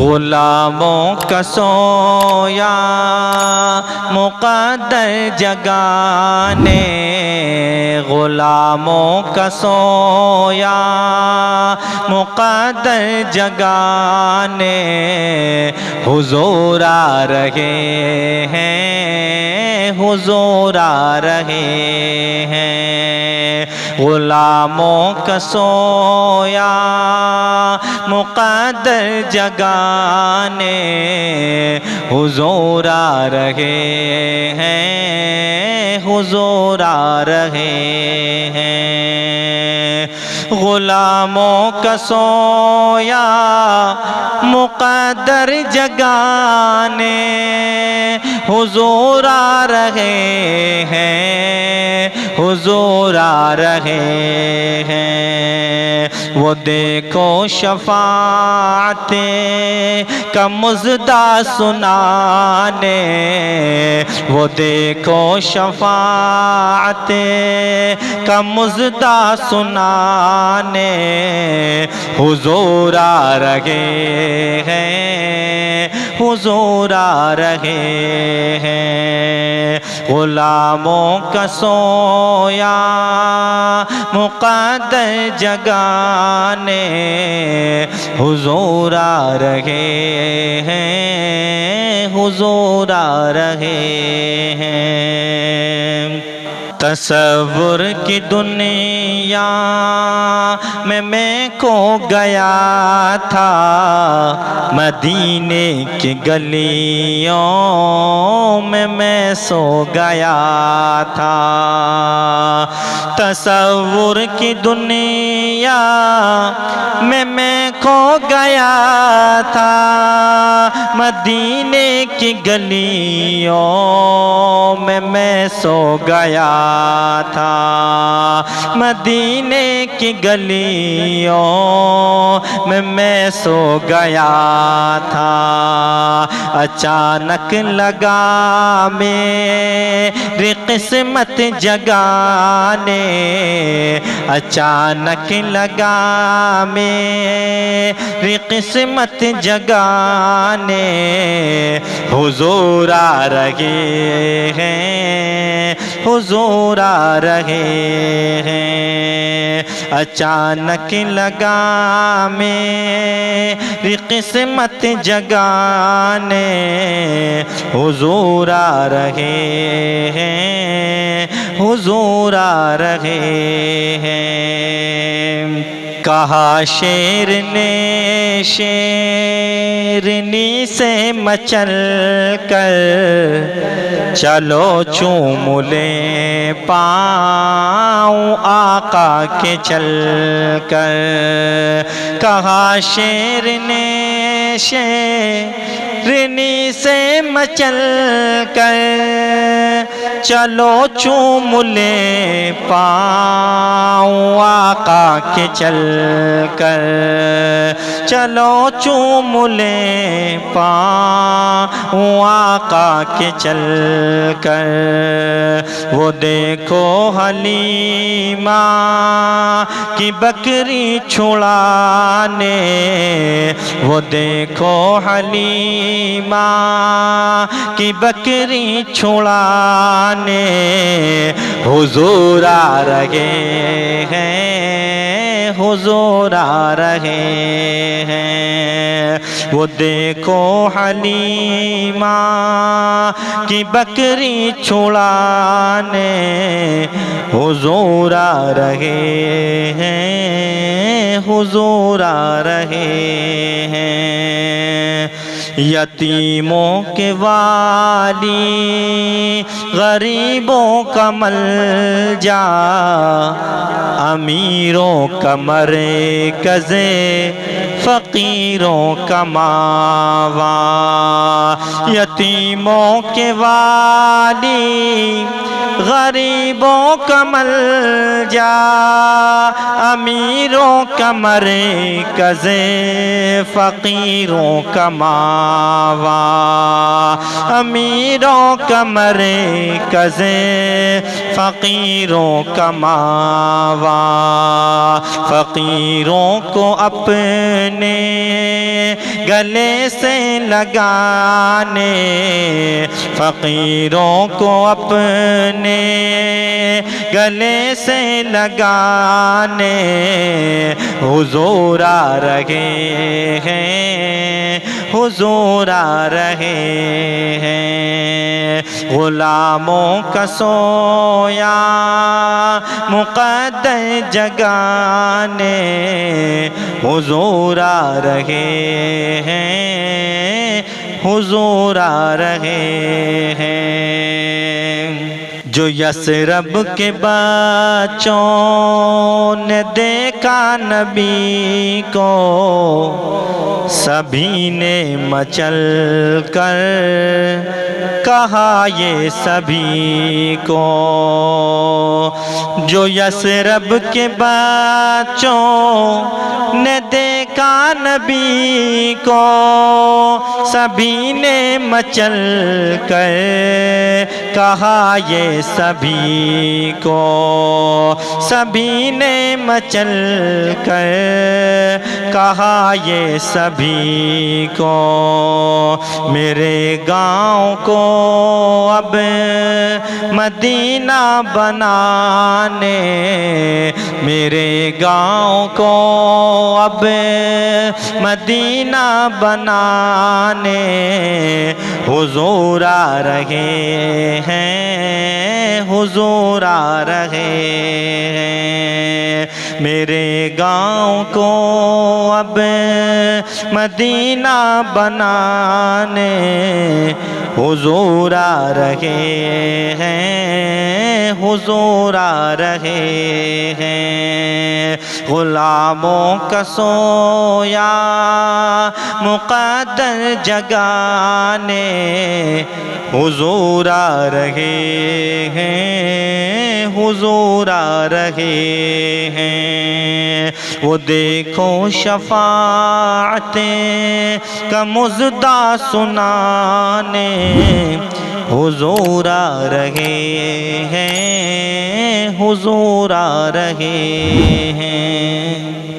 غلاموں کا سویا مقدر جگانے، غلاموں کا سویا مقدر جگانے، حضور آ رہے ہیں، حضور آ رہے ہیں۔ غلاموں کا سویا مقدر جگانے، حضور آ رہے ہیں، حضور آ رہے ہیں۔ غلاموں کا سویا مقدر جگانے، حضور آ رہے ہیں، حضور آ رہے ہیں۔ وہ دیکھو شفاعت کا مژدہ سنانے، وہ دیکھو شفاعت کا مژدہ سنانے، حضور آ رہے ہیں، حضور آ رہے ہیں۔ غلاموں کا سویا مقدر جگانے، حضور آ رہے ہیں، حضور آ رہے ہیں۔ تصور کی دنیا میں کھو گیا تھا، مدینے کی گلیوں میں سو گیا تھا۔ تصور کی دنیا میں کھو گیا تھا، مدینے کی گلیوں میں سو گیا تھا، مدینے کی گلیوں میں سو گیا تھا۔ اچانک لگا میری قسمت جگانے، اچانک لگا میری قسمت جگانے، حضور آ رہے ہیں، حضور آ رہے ہیں۔ اچانک لگا میری قسمت جگانے، حضور آ رہے ہیں، حضور آ رہے ہیں۔ کہا شیر نے شیرنی سے مچل کر، چلو چوم لیں پاؤں آقا کے چل کر۔ کہا شیر نے شیرنی سے مچل کر، چلو چوم لیں پاؤں آقا کے چل کر، چلو چوم لیں پاؤں آقا کے چل کر۔ وہ دیکھو حلیمہ کی بکری چھڑانے، وہ دیکھو حلیمہ کی بکری چھڑانے، حضور آ رہے ہیں، حضور آ رہے ہیں۔ وہ دیکھو حلیمہ کی بکری چھڑانے، حضور آ رہے ہیں، حضور آ رہے ہیں۔ یتیموں کے والی، غریبوں کا ملجا، امیروں کا مرکز، فقیروں کا ماوا۔ یتیموں کے والی، غریبوں کا ملجا، امیروں کا مرکز، فقیروں کا ماوا۔ امیروں کا مرکز فقیروں کا ماوا، فقیروں کو اپنے گلے سے لگانے، فقیروں کو اپنے گلے سے لگانے حضور آ رہے ہیں، حضور آ رہے ہیں۔ غلاموں کا سویا مقدر جگانے حضور آ رہے ہیں، حضور آ رہے ہیں۔ جو یثرب کے بچوں نے دیکھا نبی کو، سبھی نے مچل کر کہا یہ سبھی کو۔ جو یثرب کے بچوں نے دیکھا نبی کو، سبھی نے مچل کر کہا یہ سبھی کو، سبھی نے مچل کر کہا یہ سبھی کو۔ میرے گاؤں کو اب مدینہ بنانے، میرے گاؤں کو اب مدینہ بنانے حضور آ رہے ہیں، حضور آ رہے ہیں۔ میرے گاؤں کو اب مدینہ بنانے حضور آ رہے ہیں، حضور آ رہے ہیں۔ غلاموں کا سویا مقدر جگانے حضور آ رہے ہیں، حضور آ رہے ہیں۔ وہ دیکھو شفاعتیں کا مژدہ سنانے حضور آ رہے ہیں، حضور آ رہے ہیں۔